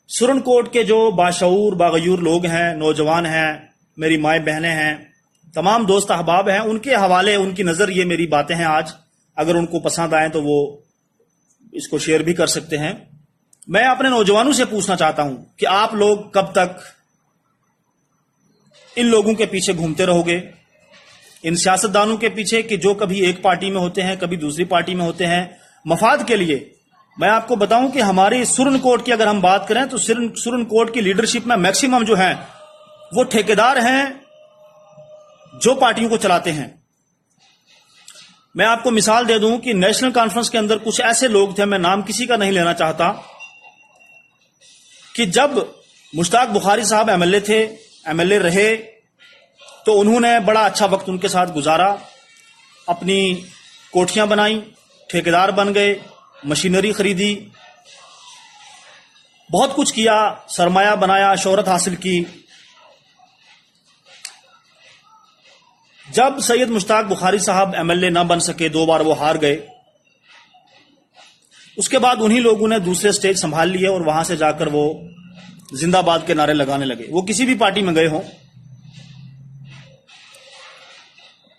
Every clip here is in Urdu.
سرن کوٹ کے جو باشعور باغیور لوگ ہیں، نوجوان ہیں، میری مائیں بہنیں ہیں، تمام دوست احباب ہیں، ان کے حوالے، ان کی نظر یہ میری باتیں ہیں آج. اگر ان کو پسند آئیں تو وہ اس کو شیئر بھی کر سکتے ہیں. میں اپنے نوجوانوں سے پوچھنا چاہتا ہوں کہ آپ لوگ کب تک ان لوگوں کے پیچھے گھومتے رہو گے، ان سیاستدانوں کے پیچھے کہ جو کبھی ایک پارٹی میں ہوتے ہیں، کبھی دوسری پارٹی میں ہوتے ہیں مفاد کے لیے. میں آپ کو بتاؤں کہ ہماری سرن کوٹ کی اگر ہم بات کریں تو سرن کوٹ کی لیڈرشپ میں میکسیمم جو ہیں وہ ٹھیکیدار ہیں جو پارٹیوں کو چلاتے ہیں. میں آپ کو مثال دے دوں کہ نیشنل کانفرنس کے اندر کچھ ایسے لوگ تھے، میں نام کسی کا نہیں لینا چاہتا، کہ جب مشتاق بخاری صاحب ایم ایل اے تھے، ایم ایل اے رہے، تو انہوں نے بڑا اچھا وقت ان کے ساتھ گزارا، اپنی کوٹھیاں بنائیں، ٹھیکیدار بن گئے، مشینری خریدی، بہت کچھ کیا، سرمایہ بنایا، شہرت حاصل کی. جب سید مشتاق بخاری صاحب ایم ایل اے نہ بن سکے، 2 بار وہ ہار گئے، اس کے بعد انہی لوگوں نے دوسرے سٹیج سنبھال لیے اور وہاں سے جا کر وہ زندہ باد کے نعرے لگانے لگے، وہ کسی بھی پارٹی میں گئے ہوں.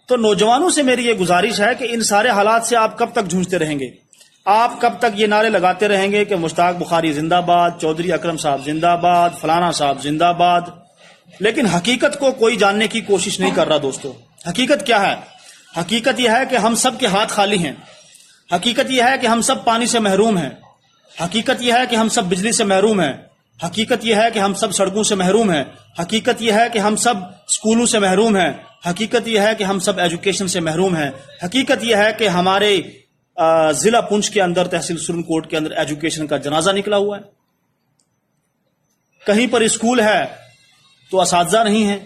تو نوجوانوں سے میری یہ گزارش ہے کہ ان سارے حالات سے آپ کب تک جھوجتے رہیں گے؟ آپ کب تک یہ نعرے لگاتے رہیں گے کہ مشتاق بخاری زندہ باد، چودھری اکرم صاحب زندہ باد، فلانا صاحب زندہ باد، لیکن حقیقت کو کوئی جاننے کی کوشش نہیں کر رہا. دوستو، حقیقت کیا ہے؟ حقیقت یہ ہے کہ ہم سب کے ہاتھ خالی ہیں. حقیقت یہ ہے کہ ہم سب پانی سے محروم ہیں. حقیقت یہ ہے کہ ہم سب بجلی سے محروم ہیں. حقیقت یہ ہے کہ ہم سب سڑکوں سے محروم ہیں. حقیقت یہ ہے کہ ہم سب اسکولوں سے محروم ہیں. حقیقت یہ ہے کہ ہم سب ایجوکیشن سے محروم ہیں. حقیقت یہ ہے کہ ہمارے ضلع پونچھ کے اندر، تحصیل سرن کوٹ کے اندر ایجوکیشن کا جنازہ نکلا ہوا ہے. کہیں پر اسکول ہے تو اساتذہ نہیں ہیں،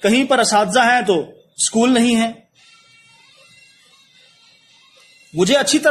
کہیں پر اساتذہ ہیں تو اسکول نہیں ہیں. مجھے اچھی طرح